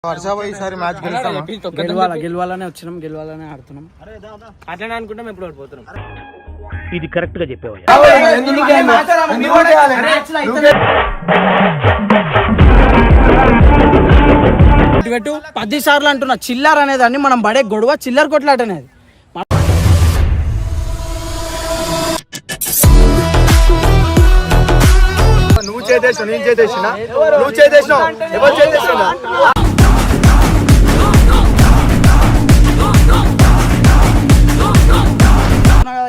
ఈసారి మ్యాచ్ గెలవాలనే వచ్చినాం, గెలవాలనే ఆడుతున్నాం. అట్లనే అనుకుంటాం, ఎప్పుడు ఓడిపోతున్నాం. ఇది కరెక్ట్ గా చెప్పేవా? 10 సార్లు అంటున్నా. చిల్లర్ అనేదాన్ని మనం పడే గొడవ చిల్లర్ కొట్లాట అనేది. నువ్వు చేసేసిన నేను చేసేసిన నువ్వు చేసేసినావు ఎవరు చేసేసిన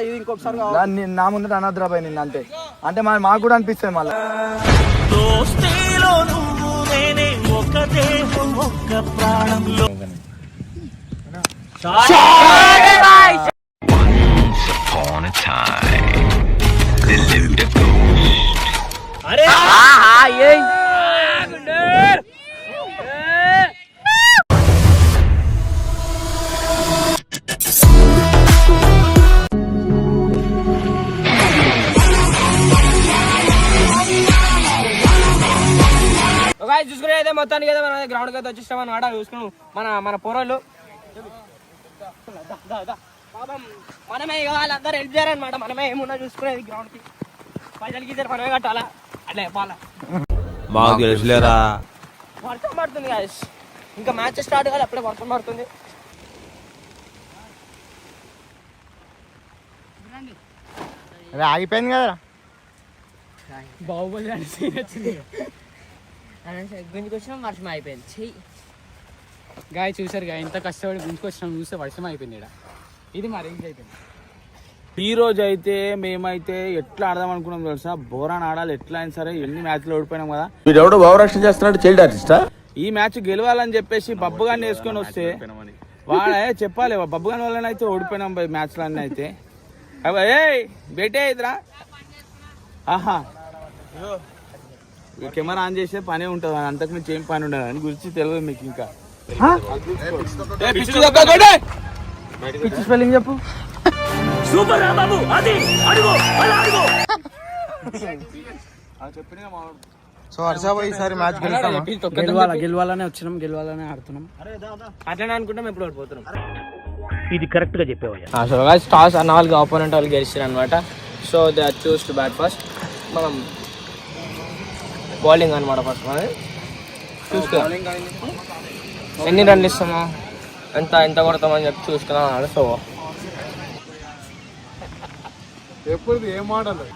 ఇది ఇంకొకసారి నా ముందర అనాథరాబాయ్ నిన్న అంతే అంటే మాకు కూడా అనిపిస్తుంది మళ్ళీ చూసుకునే అయితే మొత్తానికి అయితే మన గ్రౌండ్ అయితే వచ్చేస్తాం అనమాట. చూసుకున్నాం మన పొరలు మనమే వాళ్ళందరూ హెల్ప్ చేయాలన్నమాట. మనమే ఏమున్నా చూసుకునేది గ్రౌండ్ కి పైసలు గీసారు మనమే కట్టాలా అట్లా చెప్పాలా. మాకు తెలుసులేరా. వర్షం పడుతుంది గాయస్, ఇంకా మ్యాచ్ స్టార్ట్ కాదు అప్పుడే వర్షం పడుతుంది. ఆగిపోయింది కదా బాహుబలి గుంజుకొచ్చినాం, వర్షం అయిపోయింది. గాయ చూసారు గాయ ఎంత కష్టపడి గుంజుకొచ్చినాం, చూస్తే వర్షం అయిపోయింది. ఇది మరి అయిపోయింది. ఈ రోజు అయితే మేమైతే ఎట్లా ఆడదాం అనుకున్నాం తెలుసా? బోరాన్ ఆడాలి ఎట్లా అయినా సరే. ఎన్ని మ్యాచ్లు ఓడిపోయినాం కదా. మీరు ఎవడో భావరక్షణ చేస్తున్నాడు, చైల్డ్ ఆర్టిస్టా? ఈ మ్యాచ్ గెలవాలని చెప్పేసి బబ్బుగాన్ని వేసుకొని వస్తే వాడే చెప్పాలి. బబ్బుగాని వల్ల అయితే ఓడిపోయినాం మ్యాచ్లు అన్నీ అయితే. ఏ బేటే ఇదిరా, ఆహా కెమెరా ఆన్ చేసే పనే ఉంటుంది, అంతకు మించి ఏం పని ఉండదు అని గురించి తెలియదు మీకు. ఇంకా పిచ్చి స్పెల్లింగ్ చెప్పు. సూపర్ రా బాబు, అది అడుగు అలా అడుగు. సో ఈసారి మ్యాచ్ గెలవాలనే వచ్చినాం, గెలవాలనే ఆడుతున్నాం. అట్లనే అనుకుంటాం, ఎప్పుడు ఓడిపోతున్నాం. ఇది కరెక్ట్ గా చెప్పేవా? సో గైస్ టాస్ అన్న వాళ్ళకి ఆపోనెంట్ వాళ్ళు గెలిచారు అనమాట. So they are choose to bat first. మనం బౌలింగ్ అనమాట ఫస్ట్. మనం చూసుకున్నాం ఎన్ని రన్లు ఇస్తామో ఎంత కొడతామని చెప్పి చూసుకున్నాం అన్నాడు. సో ఎప్పుడు ఏం ఆడాలి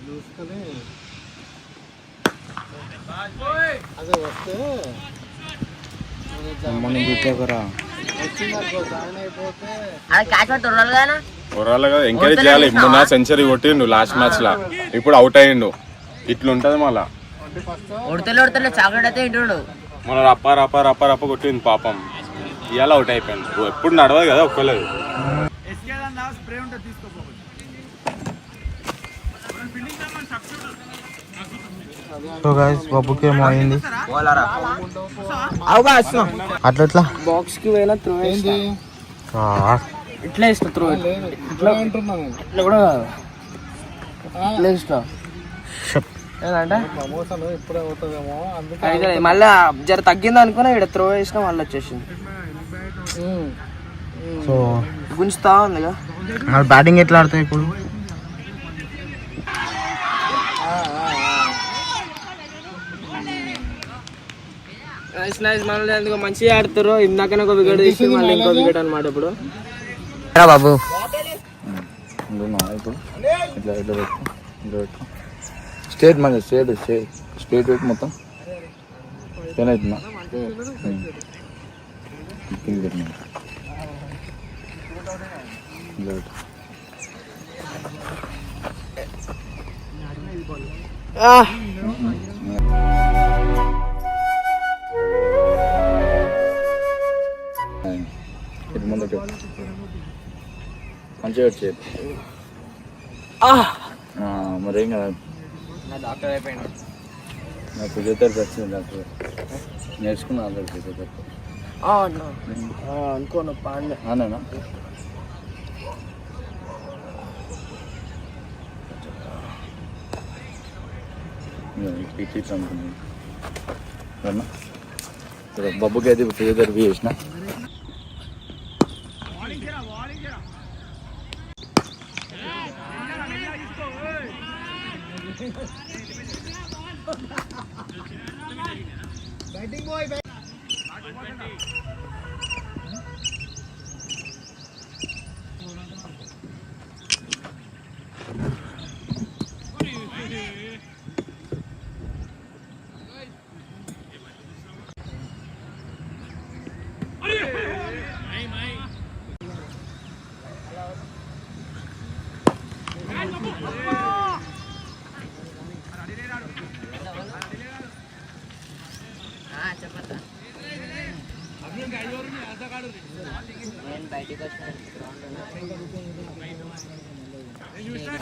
చూసుకొని అదే వస్తే ఎంకరేజ్ చేయాలి. మొన్న సెంచరీ కొట్టిండు లాస్ట్ మ్యాచ్ లా, ఇప్పుడు అవుట్ అయ్యిండు. ఇట్లుంటది మళ్ళా. చాక్లెట్ అయితే ఇంటుడు మన రప్ప కొట్టింది పాపం. ఇవాళ అవుట్ అయిపోయింది. ఎప్పుడు నడవదు కదా ఒక్కలేదు. బాబుకి ఏమో అయింది అట్లా బాక్స్ కి పోయినా త్రో ఇట్లా ఇస్తా. త్రో ఇట్లా కూడా కాదు, ఇట్లా ఇస్తా. ఏంటంటే మళ్ళీ జర తగ్గింది అనుకున్నా, ఇక్కడ త్రో వేసినా మళ్ళీ వచ్చేసింది. సో గుంజుతా ఉందిగా. బ్యాటింగ్ ఎట్లా ఆడతాయి ఇప్పుడు? నైస్ మళ్ళీ ఎందుకు మంచిగా ఆడుతారు. ఇందాకనే ఒక వికెట్ తీసి మళ్ళీ ఇంకో వికెట్ అనమాట. ఇప్పుడు బాబు స్టేట్ మన స్టేట్ వైపు మొత్తం ఏనవుతుందా? ముందుకు మంచిగా వచ్చేది. మరేం కదా డాక్టర్ అయిపోయింది. నాకు ఫిజియోథెరపీ వచ్చింది, డాక్టర్ నేర్చుకున్నా. ఫిజియోథెరపీ అనుకోను అవునా? ఇట్లా అనుకున్నాను అన్న బబ్బుకి అయితే ఫిజియోథెరపీ చేసిన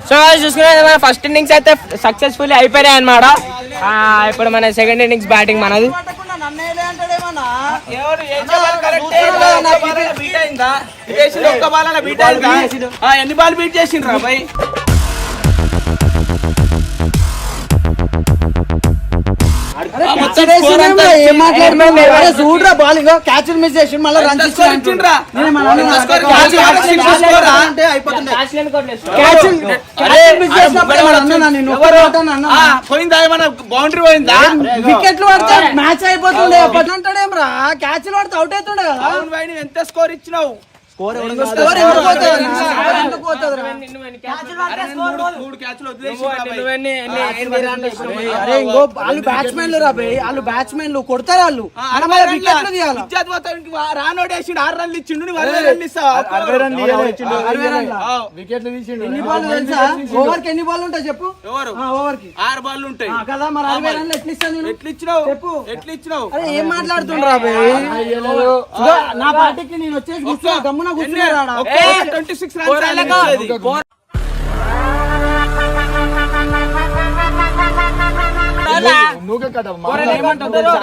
సో చూసుకునే మన ఫస్ట్ ఇన్నింగ్స్ అయితే సక్సెస్ఫుల్లీ అయిపోయాయి అన్నమాట. ఇప్పుడు మన సెకండ్ ఇన్నింగ్స్ బ్యాటింగ్ మనది. ఎన్ని బాల్ బీట్ చేసిండ్రా బాయ్? చూడరా బాలింగ్ క్యాచ్ మిస్ చేసి మళ్ళీ రన్ ఇచ్చిండ్రా. పోయిందా ఏమన్నా బౌండరీ పోయిందా? వికెట్లు పడితే మ్యాచ్ అయిపోతుండే అప్పట్లంటాడేం రా, క్యాచ్లు పడితే అవుట్ అవుతుండే కదా. అవును బాయ్, నువ్వు ఎంత స్కోర్ ఇచ్చినావు? స్కోర్ ఎందుకు పోతుంది? మూడు క్యాచ్లు అరే ఇంకో వాళ్ళు బ్యాట్స్మెన్లు రా బే, వాళ్ళు బ్యాట్స్మెన్లు కొడతారు, వాళ్ళు వికెట్లు తీయాలి. రానోడు వేసిండు 6 రన్లు ఇచ్చిండు, నువ్వు 60 రన్లు ఇస్తావా? వికెట్లు తీసిండు. ఎన్ని బాల్ తెలుసా? ఓవర్ కి ఎన్ని బాల్ ఉంటాయి చెప్పు? ఎవరు? ఓవర్ కి 6 బాల్ ఉంటాయి కదా. మరి 60 రన్లు ఎట్లా ఇస్తాను నేను? ఎట్లా ఇచ్చినావు? చెప్పు. ఎట్లా ఇచ్చినావు? అరే ఏం మాట్లాడుతుండ్రా బే? నా పార్టీకి నేను వచ్చేసి కూర్చున్నా, గమ్మున కూర్చున్నారా? 26 రన్స్.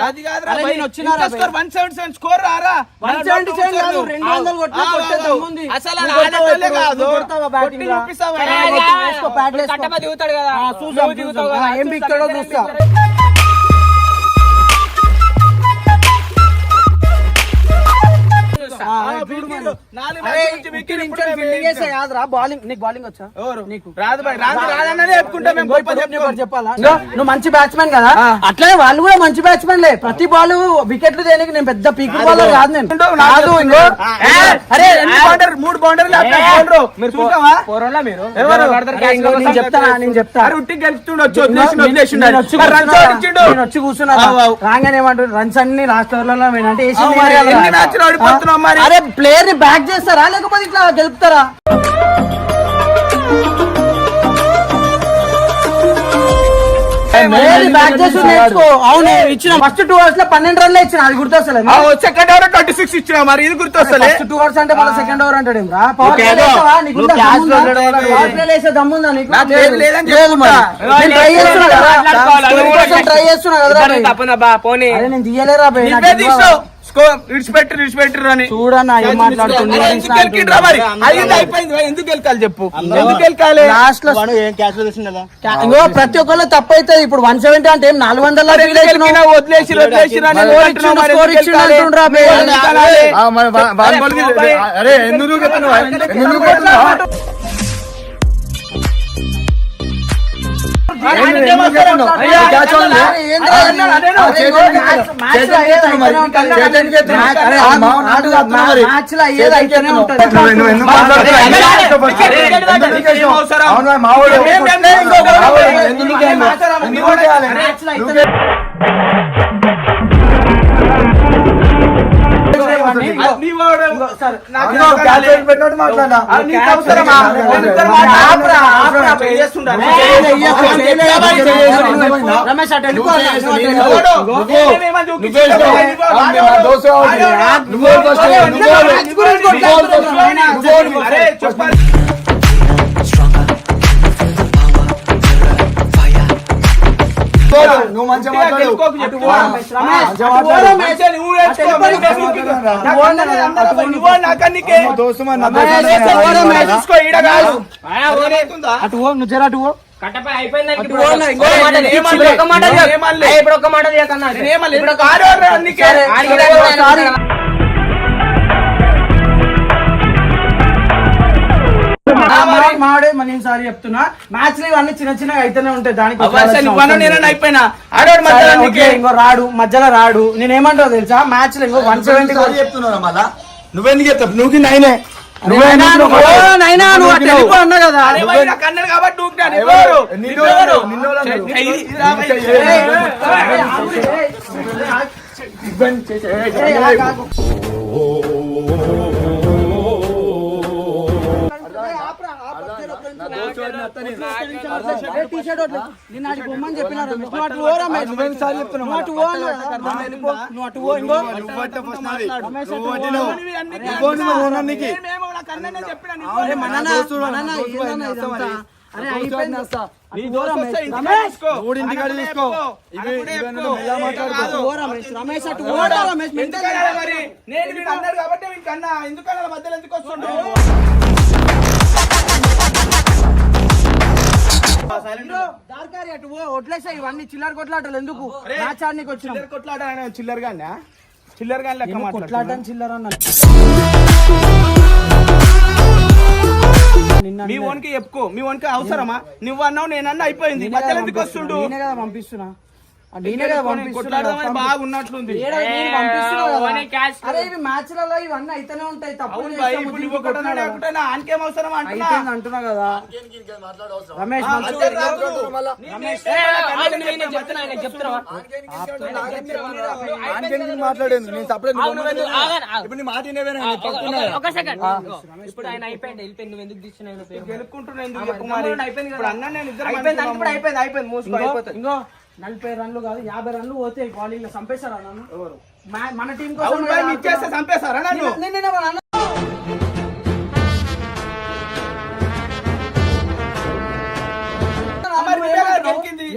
అది కాదురా బాయ్, 177 స్కోర్ రారా? 177 కాదు, 200 కొట్టినా కొట్టేది ఉంది. అసలు ఆడేటోళ్ళే కాదు. కొడతావా బ్యాటింగ్ రా? చూపిస్తావా? వేసుకో, బ్యాట్ వేసుకో. కట్టప్ప దిగుతాడు కదా, చూద్దాం. ఏం పిక్తాడో చూస్తా. నువ్వు మంచి బ్యాట్స్మెన్ కదా, అట్లనే వాళ్ళు కూడా మంచి బ్యాట్స్మెన్ లే. ప్రతి బాల్ వికెట్లు దేనికి నేను పెద్ద పీక్ బాలర్ కాదు. నేను కాదు ఇంకో అరే 3 బౌండరీలు నేను చెప్తా నేను వచ్చి కూర్చున్నా. రాగానే ఏమంటారు రన్స్ అన్ని లాస్ట్ ఓవర్ లో అంటే అరే ప్లేయర్ ని బ్యాక్ చేస్తారా లేకపోతే ఇట్లా గెలుపుతారా? బ్యాక్ చేసి నేర్చుకో. అవును ఇచ్చిన ఫస్ట్ 2 ఓవర్స్ లో 12 రన్లు ఇచ్చిన, అది గుర్తొస్తలే. సెకండ్ ఓవర్ 26 ఇచ్చిన, మరి ఇది గుర్తొస్తలే. ఫస్ట్ 2 ఓవర్స్ అంటే మళ్ళీ సెకండ్ ఓవర్ అంటాడు ఏం రా? పవర్ ప్లే వేసే దమ్ముందా నీకు? ట్రై చేస్తున్నా కదా, పోనీ నేను తీయలేరా బే. విడిచిపెట్టరు అని చూడన్నా ఏం మాట్లాడుతుంది. ఎందుకు గెలకాలి చెప్పు? ఎందుకు గెలకాలి? లాస్ట్ లో ఇంకో ప్రతి ఒక్కళ్ళు తప్పు అవుతుంది. ఇప్పుడు 170 అంటే 400 వదిలేసి రమేష్ అటు నువ్వు మంచిగా అటు నువ్వు జర అటు కట్టపై అయిపోయింది దానికి. అటు పోనా, ఇంకో ఒక మాట నేను చెప్పు. ఏమనలే. ఇప్పుడు ఒక మాట చెప్పు. ఏమనలే. ఇప్పుడు ఒక మాట చెప్పన్నా. ఇప్పుడు ఆడవాడు అందుకే. ఆడికి సరే, రాకుండా సారీ. మాడే నేను సారీ చెప్తున్నా. మ్యాచ్ లో ఇవన్నీ చిన్న చిన్నగా అయితేనే ఉంటాయి. దానికి నేను అయిపోయినా ఆడవాడు మధ్యలో అందుకే. ఇంకో రాడు, మధ్యలో రాడు. నేను ఏమంటావు తెలుసా, మ్యాచ్ లో ఇంకో 170 చెప్తున్నారా మళ్ళా నువ్వెందుకు చెప్తావు నువ్వు నైనే నైనా నువ్వు అట్లా వెళ్ళిపో అన్నా కదా. అరే భయ్, నాకు అన్నాడు కాబట్టి ఊరుకున్నాను. ఎవరు? ఎవరు? రమేష్ అటు నేను అన్నాడు కాబట్టి కన్నా ఎందుకన్నా మధ్యలో ఎందుకు వస్తుండే? దార్కారి అటు వడ్లేసా ఇవన్నీ చిల్లర కొట్లాటలు ఎందుకు మ్యాచ్ ఆడనీకి వచ్చిన చిల్లర కొట్లాట చిల్లర గానే చిల్లర గాని లెక్క కొట్లాట చిల్లర అన్నాడు. మీ ఓన్కి చెప్పుకో, మీ ఓన్కి అవసరమా? నువ్వు అన్నావు నేనన్నా అయిపోయింది, మధ్యలో ఎందుకు వస్తుండు? నేనే కదా పంపిస్తున్నా, నేనే కదా పంపిస్తున్నా. కొట్లాడదామని బాగున్నట్లుంది. నేను పంపిస్తున్నా కదా. అరే ఇవి మ్యాచ్లలో ఇవన్నీ అయితేనే ఉంటాయి. తప్పులు చేస్తే ఇప్పుడు ముద్దు నువ్వు కొట్టడం లేకుంటే ఆనకేం అవసరం అంటున్నా? అయిపోయింది అంటున్నా కదా. రమేష్ మాట్లాడేది నేను సపరేట్ ఇప్పుడు నీ మాట ఒక సెకండ్. ఇప్పుడు ఆయన అయిపోయింది, వెళ్ళిపోయింది. నువ్వు ఎందుకు తీసుకున్నావు? గెలుక్కుంటున్నా ఎందుకు చెప్పు మరి? ఇప్పుడు అన్నా నేను ఇద్దరం అయిపోయింది. మూసుకో, అయిపోతుంది. ఇంకో 40 రన్లు కాదు 50 రన్లు పోతే బౌలింగ్ లో చంపేశారా నన్ను? ఎవరు? మన టీం కోసం అవును భయ్, మీకు చేస్తే చంపేస్తారా నన్ను?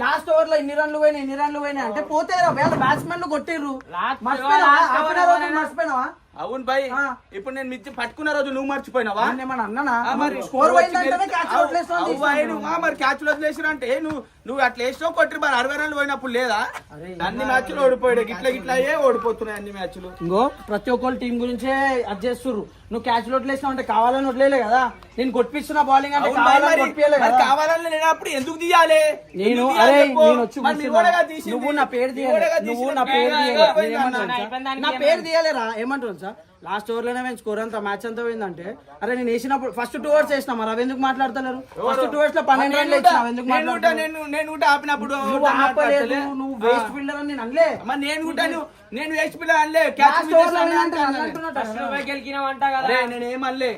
లాస్ట్ ఓవర్ లో ఇన్ని రన్లు పోయినాయి అంటే పోతే వేళ బ్యాట్స్మెన్లు కొట్టిర్రు. మర్చిపోయినావా? అవును భయ్, ఇప్పుడు నేను మిర్చి పట్టుకున్న రోజు నువ్వు మర్చిపోయినావా? ఏమన్నా అన్నానా? మరి స్కోర్ పోయిందంటేనే క్యాచ్ మరి క్యాచ్లు వదిలేసిన అంటే నువ్వు అట్లా వేసినావు కొట్టి మరి 60 రన్లు పోయినప్పుడు లేదా? అన్ని మ్యాచ్లు ఓడిపోయాడు, ఇట్లా అయ్యే ఓడిపోతున్నాయి అన్ని మ్యాచ్లు. ఇంకో ప్రతి ఒక్కరు టీం గురించే అది చేస్తుర్రు. నువ్వు క్యాచ్ వదిలేసినావు అంటే కావాలని వదిలేలే కదా. నేను కొట్టిస్తున్నా బౌలింగ్ అంటే కావాలని లేనప్పుడు ఎందుకు తీయాలి? నేను నువ్వు నా పేరు తీయలేరా? ఏమంటారు సార్, లాస్ట్ ఓవర్ లోనే మేము స్కోర్ అంతా మ్యాచ్ అంతా పోయిందంటే అరే నేను వేసినప్పుడు ఫస్ట్ 2 ఓవర్స్ వేసినా మరి అవి ఎందుకు మాట్లాడతలేరు? ఫస్ట్ 2 ఓవర్స్ లో 12 రన్లు ఇచ్చినావు, ఎందుకు మాట్లాడతాను? నేను ఆపినప్పుడు నువ్వు వేస్ట్ ఫీల్డర్ అని నేను అనలే. నేను వేస్ట్ ఫీల్డర్ అనలే. నేనేమనలే,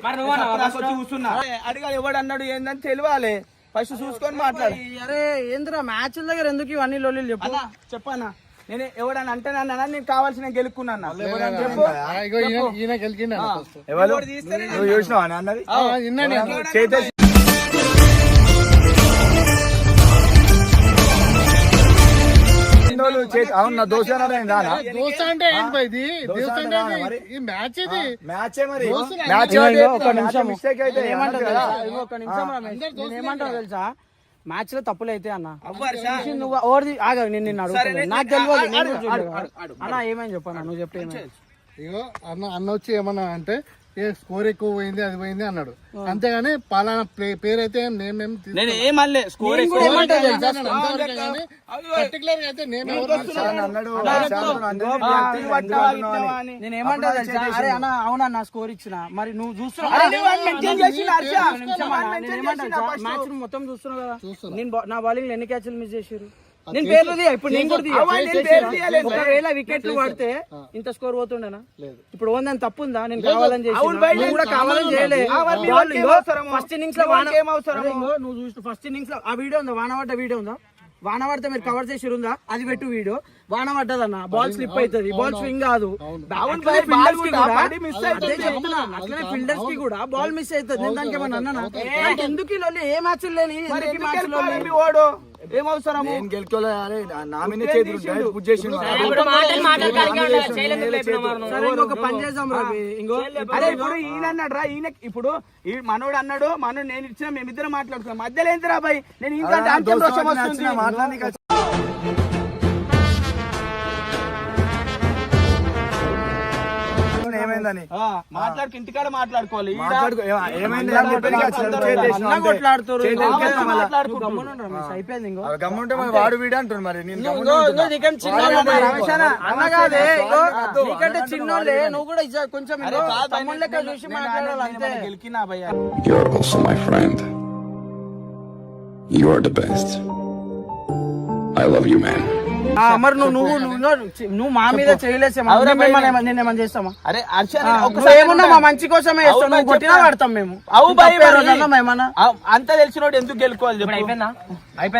కూర్చున్నా. అడిగాడు ఎవడు అన్నాడు ఏందని తెలియాలి, ఫస్ట్ చూసుకొని మాట్లాడు. అరే ఏంద్రా మ్యాచ్ దగ్గర ఎందుకు ఇవన్నీ లొల్లీలు చెప్పు. చెప్పన్నా, నేను ఎవడన్నా అంటే నన్నా నేను కావాల్సిన గెలుక్కున్నా. అవును నా దోశ అంటే ఈ మ్యాచ్ ఇది మ్యాచే మరి ఒక నిమిషం ఏమంటావు తెలుసా, మ్యాచ్ లో తప్పులు అయితే అన్న నువ్వు ఓవర్ది ఆగా నేను నిన్ను అడుగుతాను, నాకు తెలియదు అన్న ఏమని చెప్పన్నా, నువ్వు చెప్పేమని. ఇగో అన్న వచ్చి ఏమన్నా అంటే ఏ స్కోర్ ఎక్కువ పోయింది అది పోయింది అన్నాడు, అంతేగాని పలానా పేరు అయితే నేను ఏమనలే. స్కోర్ పర్టికులర్ అయితే నేను ఏమంటా తెలుసా, అరే అన్న అవునన్నా స్కోర్ ఇచ్చిన మరి నువ్వు చూస్తున్నావు మ్యాచ్ మొత్తం చూస్తున్నావు కదా. నేను నా బౌలింగ్ లో ఎన్ని క్యాచ్లు మిస్ చేసారు? నేను పేర్లు ఇప్పుడు నేను కూడా ఒకవేళ వికెట్లు పడితే ఇంత స్కోర్ పోతుండేనా? ఇప్పుడు ఓన్ తప్పు ఉందా? నేను కావాలని చేసి కూడా కావాలని చేయలే. ఫస్ట్ ఇన్నింగ్స్ లో నువ్వు చూసిన ఫస్ట్ ఇన్నింగ్స్ లో ఆ వీడియో ఉందా, వానపడ్డ వీడియో ఉందా? వాన పడితే మీరు కవర్ చేసి ఉందా? అది పెట్టు వీడియో. వాన పడ్డదన్న బాల్ స్లిప్ అవుతుంది, బాల్ స్వింగ్ కాదు. అట్లనే ఫీల్డర్స్ కి కూడా బాల్ మిస్ అవుతుంది. నేను దానికి ఏమన్నా అన్నా? ఎందుకు ఏ మ్యాచ్ లేని ఏం అవసరము? నేను గెలుకోలే, అరే నా మీద చేతులు డైరెక్ట్ పుష్ చేసిండు. సరే, ఇంకొక పని చేద్దాం రవి. ఇంకో అరే ఇప్పుడు ఈయన అన్నాడు రా, ఈయన ఇప్పుడు ఈ మనోడు అన్నాడు, మనోడు నేను ఇచ్చిన, మేమిద్దరం మాట్లాడుతున్నాం. మధ్యలో ఏంటి రా బాయ్, నేను ఇంకా అంచెం రోషం వస్తుంది. మాట్లాడి ఏమైందని మాట్లాడుకు ఇంటికాడ మాట్లాడుకోవాలి. ఏమైంది అని చెప్పి అన్న కొట్లాడుతారు. అయిపోయింది. ఇంకో గమ్ముంటే మరి వాడు వీడు అంటారు. మరి నేను నీకంటే చిన్నోళ్ళే అన్న కాదే, నీకంటే చిన్నోళ్ళే. నువ్వు కూడా కొంచెం తమ్ముళ్ళ లెక్క చూసి మాట్లాడాలి అంతే. గెలికినా భయ్యా. You're also my friend. You are the best. I love you, man. మరి నువ్వు మా మీద చేయలేసేమా? నేనేమని చేస్తామా? అరే ఏమన్నా మా మంచి కోసమే చేస్తావు. నువ్వు కొట్టినా పడతాం మేము. ఏమన్నా అంత తెలిసినోడు ఎందుకు గెలుకోవాలి చెప్పు? అయిపోయిందా?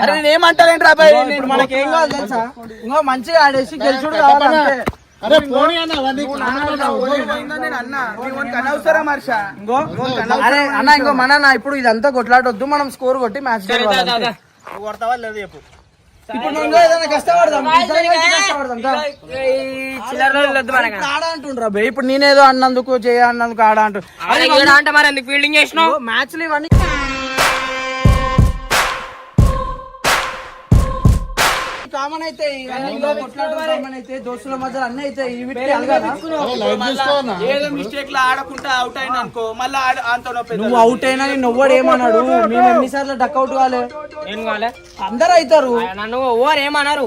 అరే నేను ఏమంటారేంటి రా బాయ్, మనకేం కావాలి తెలుసా? ఇంకో మంచిగా ఆడేసి గెలుచుడు కావాలంటే. అరే పోనీ అన్న అవన్నీ అనవసరం హర్ష. అరే అన్న, ఇంకో మన ఇప్పుడు ఇదంతా కొట్లాడొద్దు, మనం స్కోర్ కొట్టి మ్యాచ్ కొడతావా లేదు చెప్పు. ఇప్పుడు నువ్వు ఏదైనా కష్టపడదాం, ఆడ అంటుండ్రా బే. ఇప్పుడు నేనేదో అన్నందుకు అన్నందుకు ఆడ అంటు ఫీల్డింగ్ చేసినావు మ్యాచ్లు ఇవన్నీ కామన్ అయితే, కామన్ అయితే దోస్తుల మధ్య అన్నీ అయితే. ఏదో మిస్టేక్ లో ఆడకుండా అవుట్ అయినా అనుకో, మళ్ళీ నువ్వు అవుట్ అయినా నేను ఎవ్వడు ఏమన్నాడు? మేము ఎన్నిసార్లు డక్అవుట్ కాలే, ఏం కావాలి? అందరు అవుతారు. నన్ను ఓవర్ ఏమన్నారు?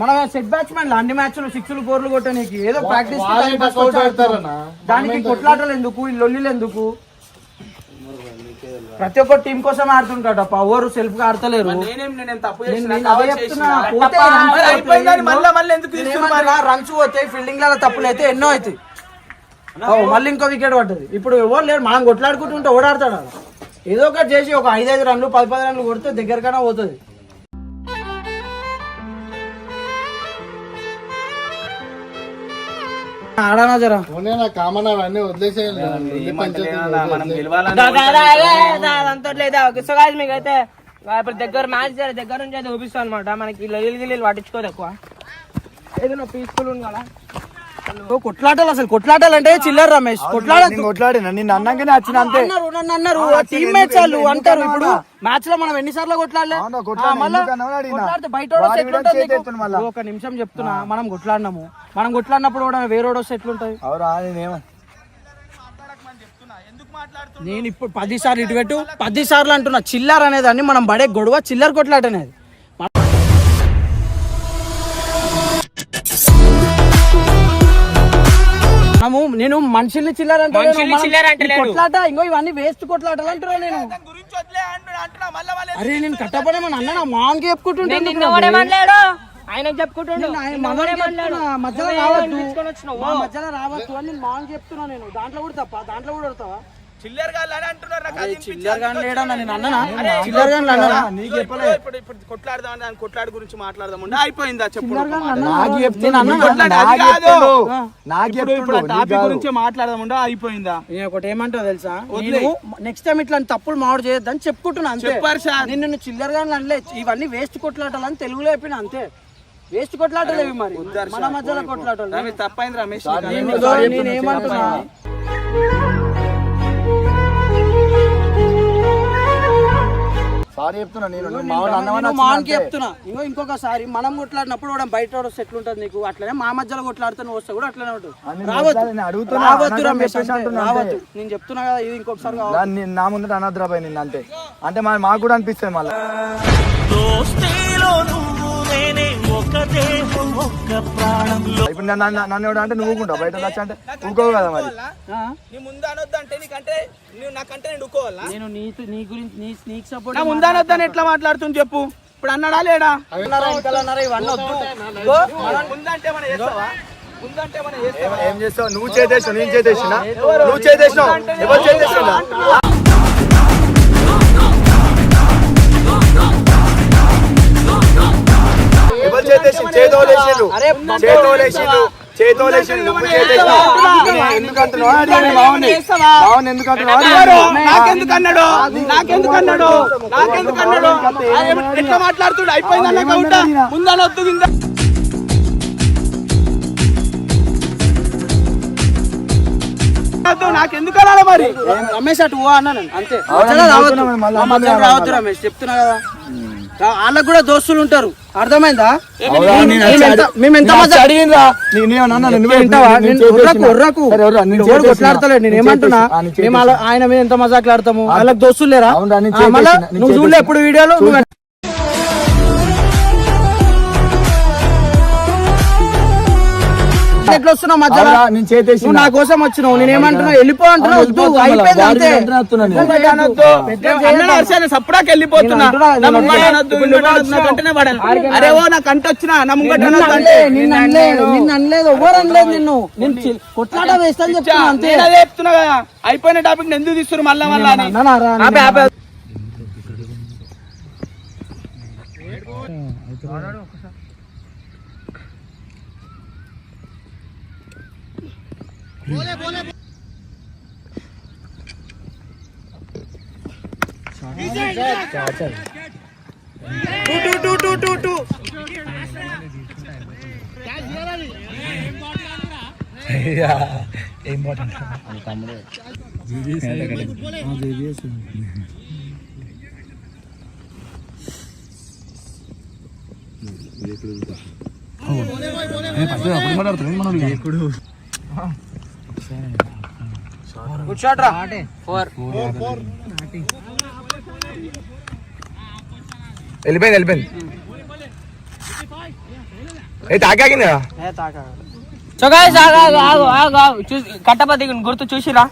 మన సెట్ బ్యాట్స్మెన్ అన్ని మ్యాచ్లు 6లు 4లు కొట్టడానికి ఏదో ప్రాక్టీస్ దానికి కొట్లాటలు ఎందుకు, ఈ లొల్లిలు ఎందుకు? ప్రతి ఒక్క టీం కోసం ఆడుతుంటాడు. ఎవరు సెల్ఫ్ గా ఆడతలేరు. రన్స్ పోతాయి, ఫీల్డింగ్ లలో తప్పులు అయితే ఎన్నో అవుతాయి. మళ్ళీ ఇంకో వికెట్ పడ్డది. ఇప్పుడు ఎవరు లేరు, మనం కొట్లాడుకుంటుంటే ఓడాడతాడు. ఏదో ఒకటి చేసి ఒక 5-5 రన్లు 10-10 రన్లు కొడితే దగ్గరకైనా పోతుంది. ఆడానా జరా కామన్ అవన్నీ వదిలేసేయాలి. మీకైతే ఇప్పుడు దగ్గర మ్యాచ్ దగ్గర నుంచి అయితే చూపిస్తాం అనమాట. మనకి గిల్లు పట్టించుకోదు ఎక్కువ. ఏదైనా పీస్ఫుల్ ఉండాలా? కొట్లాటలు, అసలు కొట్లాటలు అంటే చిల్లర రమేష్. కొట్లాడినా నిన్ను అన్నాకనే వచ్చిన అంతే. అన్నారు టీమ్మేట్స్ వాళ్ళు అంటారు. ఇప్పుడు మ్యాచ్ లో మనం ఎన్నిసార్లు కొట్లాడలే? బయట ఒక నిమిషం చెప్తున్నా, మనం కొట్లాడినాము. మనం కొట్లాడినప్పుడు కూడా వేరేడు వస్తే ఎట్లుంటది? నేను ఇప్పుడు 10 సార్లు ఇటు పెట్టు, 10 సార్లు అంటున్నా. చిల్లర్ అనేదాన్ని మనం పడే గొడవ చిల్లర కొట్లాట అనేది. నేను మనుషుల్ని చిల్లర కొట్లాట, ఇంకో ఇవన్నీ వేస్ట్ కొట్లాటలు అంటున్నా నేను. అరే నేను కట్టపడే మన అన్న మాంకి చెప్పుకుంటుంటే ఆయన చెప్పుకుంటుండే మధ్యలో రావద్దు అని నేను మాంకి చెప్తున్నా. నేను దాంట్లో కూడా తప్ప, దాంట్లో కూడా కొడతావా? చిల్లర్ గాని అంటున్నారు. చిల్లర్ గాని లేడన్నా, నేను అన్నా చిల్లర్ గాని అన్నా. ఇప్పుడు కొట్లాడదాం, దాని కొట్లాడు గురించి మాట్లాడదాం. అయిపోయిందా చెప్పు? టాపిక్ గురించి మాట్లాడదాం. అయిపోయిందా? ఒకటి ఏమంటావు తెలుసా? నెక్స్ట్ టైం ఇట్లా తప్పులు మాడు చేయొద్దని చెప్పుకుంటున్నా అంతే. నిన్ను చిల్లర్ గాని అనలే. ఇవన్నీ వేస్ట్ కొట్లాటాలని తెలుగులో చెప్పిన అంతే. వేస్ట్ కొట్లాటలు ఇవి. మరి మన మధ్యలో కొట్లాటలు తప్పైంది రమేష్. నేను ఏమంటున్నా, చెప్తున్నా. ఇంకొకసారి మనం కొట్లాడినప్పుడు కూడా బయట వస్తే ఎట్లుంటది నీకు? అట్లనే మా మధ్యలో కొట్లాడితే నువ్వు వస్తే కూడా అట్లనే ఉంటుంది. రావద్దు రమేష్, రావద్దు. నేను చెప్తున్నా కదా, ఇది ఇంకొకసారి నా ముందు అనద్రాబాయ్ నిన్న అంతే. అంటే మాకు కూడా అనిపిస్తుంది మళ్ళీ. ఇప్పుడు నన్ను ఎవడు అంటే నువ్వు ఊకుంటావు, బయట వచ్చి అంటే ఊకోవు కదా. మరి ముందు అనొద్దు అంటే నీకంటే నాకంటే నేను ఊకోవాలా? నేను నీ గురించి నీకు సపోర్ట్ ముందు అనొద్దని ఎట్లా మాట్లాడుతుంది చెప్పు? ఇప్పుడు అన్నాడా లేడా? ఇవన్నీ వద్దు. ముందంటే మనం చేస్తావా? ముందంటే మనం ఏం చేస్తావు? నువ్వు చేసేసావు, నేను చేసేసినా? నువ్వు చేసేసినావు, ఎవరు చేసేసినా? ఎవరు చేసేసి చేదోలేసిండు, చేతోలేసి నువ్వు ఎందుకు అంటున్నావు? బాగుంది ఎందుకు అంటున్నావు? నాకెందుకు అన్నాడు ఎట్లా మాట్లాడుతుడు? అయిపోయిందన్న కౌట ముందనొద్దు కింద నాకెందుకు అనాలి మరి? రమేష్ అటు ఓ అన్నాను అంతే. రావద్దు రమేష్, చెప్తున్నా కదా. వాళ్ళకు కూడా దోస్తులు ఉంటారు, అర్థమైందా? మేము ఎంత కొట్లాడతలేదు. నేను ఏమంటున్నా, మేము ఆయన మీద ఎంత మజాకులాడతాము. వాళ్ళకి దోస్తులు లేరా? మళ్ళా నువ్వు చూడలే ఎప్పుడు వీడియోలు? ఎట్లా వస్తున్నావు మధ్యలో? నువ్వు నా కోసం వచ్చినావు, నేనేమంటున్నావు? వెళ్ళిపో అంటున్నావు. వద్దు, అయిపోయింది అంతే. సప్పుడాకి వెళ్ళిపోతున్నా. అరే ఓ నా కంట వచ్చినా నా ముంగట నిన్ను అనలేదు, ఎవరు అనలేదు నిన్ను. నేను కొట్లాట వేస్తాను చెప్తున్నా అంతే. చెప్తున్నా కదా, అయిపోయిన టాపిక్ ఎందుకు తీస్తున్నారు మళ్ళా మళ్ళా అని. గుడ్ షాట్ రా. 4 వెళ్ళిపోయింది కట్టపతి గుర్తు చూసిరా?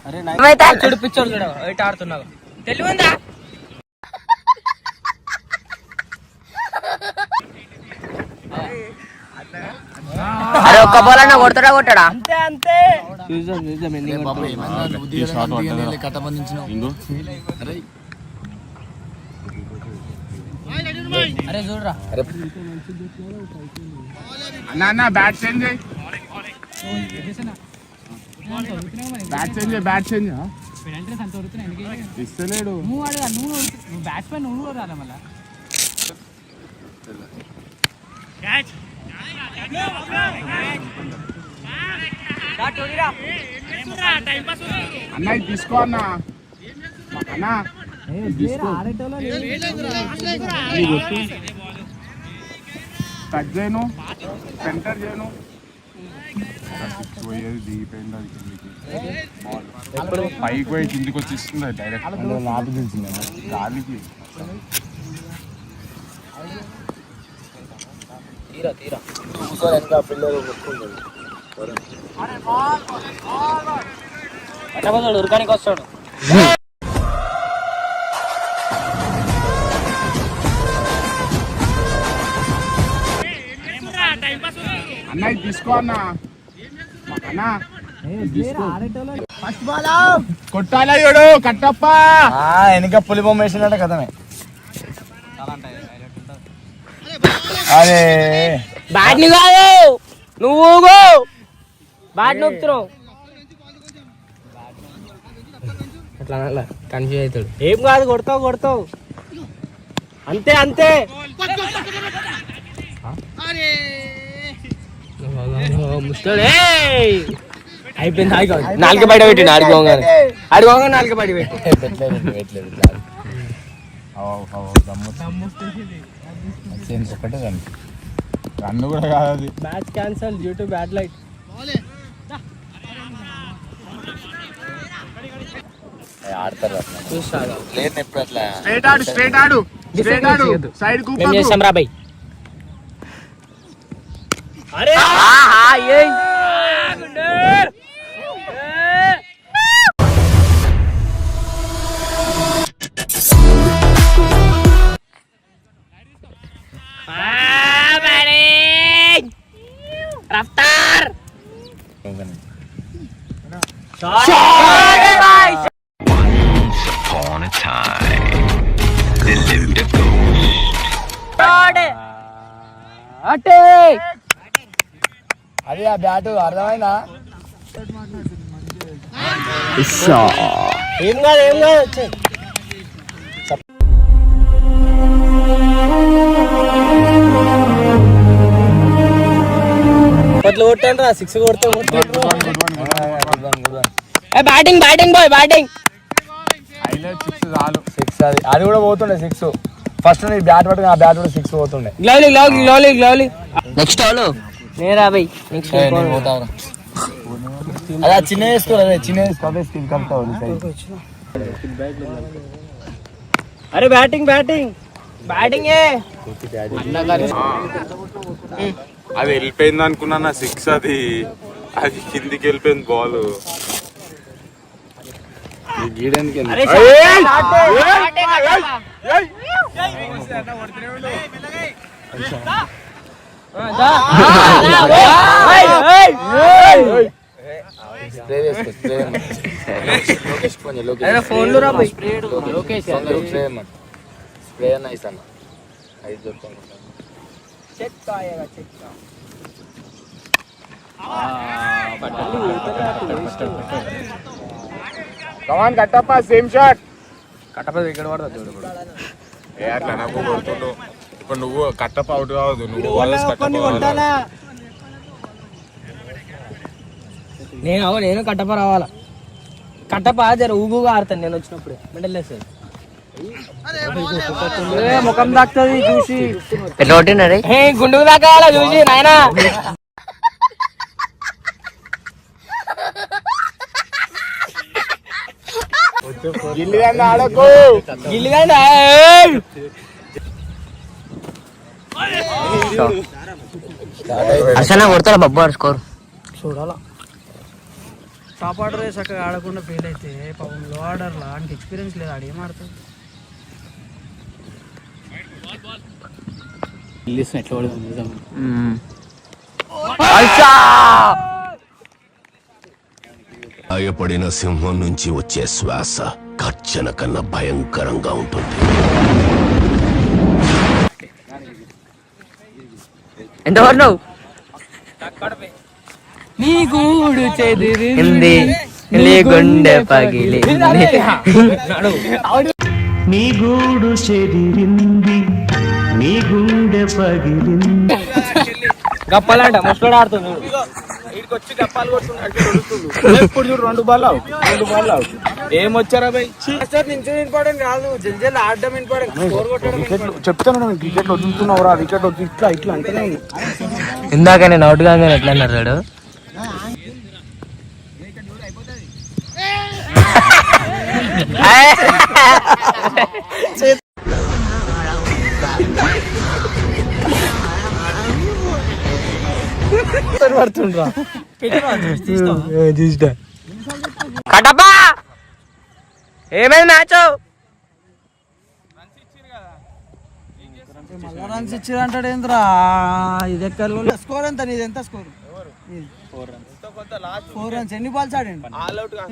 చూడు పిచ్చోడు చూడ ఇటు ఆడుతున్నావు, తెలివిందా? అరే ఒక్క బాలన్నా కొడతాడా కొట్టాడా? అంతే అరే చూడరా. అన్న బ్యాట్ చేంజ్ ఇస్తలేడు. నువ్వు బ్యాట్స్మెన్ నువ్వు రాదా మళ్ళా? అన్న తీసుకో అన్న కట్ చేయను, సెంటర్ చేయను. పైకి పోయి కిందికి వచ్చేస్తుంది డైరెక్ట్ గాలికి. ఉరకానికి వస్తాడు. అన్న తీసుకో అన్న కొట్టాలా చూడు కట్టప్ప. వెనక పులి బొమ్మ వేసినట్టు కథమే. అరే బ్యాట్ ని కాదు, నువ్వు బ్యాట్ నొప్పుతున్నావు. అట్లా కన్ఫ్యూజ్ అవుతాడు. ఏం కాదు, కొడతావు అంతే అంతే. అయిపోయింది. నాలుగు బయట పెట్టిండు అడుగోగానే నాలుగు బయట పెట్టి ఒకటే రన్ను కూడా కాదు అది. Match cancel due to bad light. ఆడతారు ఎప్పుడు అట్లా స్ట్రైట్ ఆడు సైడ్ కు మేము చేస్తాం రా బై. అరే Raftaar Upon a time, there lived a ghost. అది ఆ బ్యాట్ అర్థమైనా ఏం కాదు వచ్చాయి కొట్టండి రా 6 కొడితే బ్యాటింగ్ బాయ్ బ్యాటింగ్ అది కూడా పోతుండే 6 ఫస్ట్ నీ బ్యాట్ పట్టుకుని ఆ బ్యాట్ కూడా 6 పోతుండే. గ్లౌలీ నెక్స్ట్ అవును నేరా బై నెక్స్ట్ అదే చిన్న వేసుకోవాలి చిన్న వేసుకోవాలి స్కిల్ కలుపుతావు. అరే బ్యాటింగ్ అది వెళ్ళిపోయింది అనుకున్నా 6 అది కిందికి వెళ్ళిపోయింది బాల్. ఫోన్ లో రా బై స్ప్రే అన్న ఇస్తాను ఐదు దొరుకుతాను. కమాన్ కట్టప్ప సేమ్ షాట్. కట్టప్ప ఇక్కడ పడతా చూడు. అట్లా నాకు కొడుతుండు. ఇప్పుడు నువ్వు కట్టప్ప అవుట్ కావద్దు, నువ్వు వాళ్ళ కట్టప్ప. నేను కట్టప్ప రావాలా. కట్టప్ప జర ఊగుగా ఆడతాను నేను వచ్చినప్పుడు మెడల్ వేస్తుంది ముఖం దాక్తుంది చూసి ఎట్లా కొట్టినారే గుండుకు దాకా చూసి నాయనా. అసలు కొడతారా బబ్బు స్కోర్ చూడాలా. టాప్ ఆర్డర్ చక్కగా ఆడకుండా ఫెయిల్ అయితే పాపం లో ఆర్డర్లా అంటే ఎక్స్పీరియన్స్ లేదు, ఆడేం ఆడుతుంది. గాయపడిన సింహం నుంచి వచ్చే శ్వాస కర్చన కన్నా భయంకరంగా ఉంటుంది. ఎంత పడినావు? నీ గూడు చెదిరింది నీ గుండె పగిలి నీ గూడు చెదిరింది నీ గుండె పగిలింది. గప్పాలంట ముసలోడు ఆడుతుంది. వచ్చి గప్పాలు కొడుతున్నాడు. ఇప్పుడు చూడు 2 బాల్ అవుట్. ఏం వచ్చారా బై? ఇంపార్టెంట్ కాదు, జల్జల్ ఆడడం ఇంపార్టెంట్, స్కోర్ కొట్టడం. చెప్తాను క్రికెట్ వదులుతున్నావురా, వికెట్ ఇట్లా ఇట్లా అంటేనే ఇందాక నేను అవుట్ కాగానే ఎట్లా అన్నాడు. కటపా ఏమైంది మ్యాచ్? మళ్ళా రన్స్ ఇచ్చిరంటాడు ఏంద్రా ఇది ఎక్కడ స్కోర్ ఎంత నీది? ఎంత స్కోర్? 4 రన్స్. ఎన్ని బాల్స్ ఆడండి?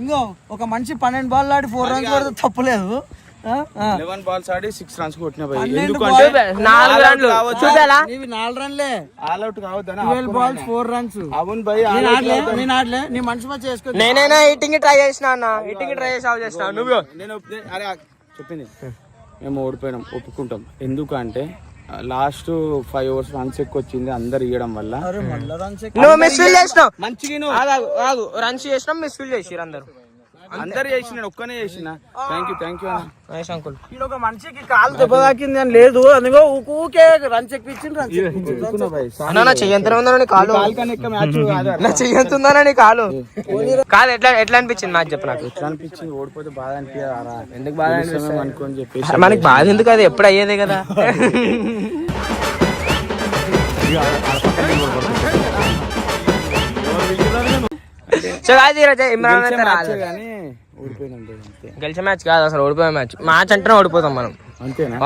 ఇంకో ఒక మనిషి 12 బాల్ ఆడి 4 రన్స్ కొడితే తప్పులేదు. 11 బాల్స్ ఆడి 6 రన్స్ కొట్టిన బై. 4 రన్లు చూడాలా? నీవి 4 రన్లే. ఆల్ అవుట్ కావద్దని 12 బాల్స్ 4 రన్స్. అవును బై. నేను ఆడలే, నీ మనిషి మంచి చేసుకో. నేనైనా హిట్టింగ్ ట్రై చేసిన అన్న, హిట్టింగ్ ట్రై చేసి అవుట్ చేసిన. నువ్వు నేను అరే చెప్పింది మేము ఓడిపోయినాం, ఒప్పుకుంటాం. ఎందుకంటే లాస్ట్ 5 overs రన్స్ ఎక్కువ వచ్చింది అందరు ఇవ్వడం వల్ల. నువ్వు మిస్ ఫీల్ చేసినావు. మంచిగా రన్స్ చేసినావు, మిస్ ఫీల్ చేసిరు అందరు చేసిన, ఒక్కనే చేసిన. Thank you uncle. ఒక మనిషికి కాలు దెబ్బ తాకింది అని లేదు, అందుకో ఊకే రన్స్ ఎక్కించింది. అన్న చెయ్యంతనే కాలు, నా చెయ్యంతుందా కాలు కాదు. ఎట్లా అనిపించింది మ్యాచ్ చెప్పు నాకు. ఎట్లా అనిపించింది? ఓడిపోతే బాధ అనిపించదా? ఎందుకు బాధ అనిపిస్తుంది అనుకోని చెప్పేసి. మనకి బాధ ఎందుకు, అది ఎప్పుడు అయ్యేదే కదా. గెలిచే మ్యాచ్ కాదు అసలు, ఓడిపోయే మ్యాచ్. మ్యాచ్ అంటేనే ఓడిపోతాం మనం. అంతేనా?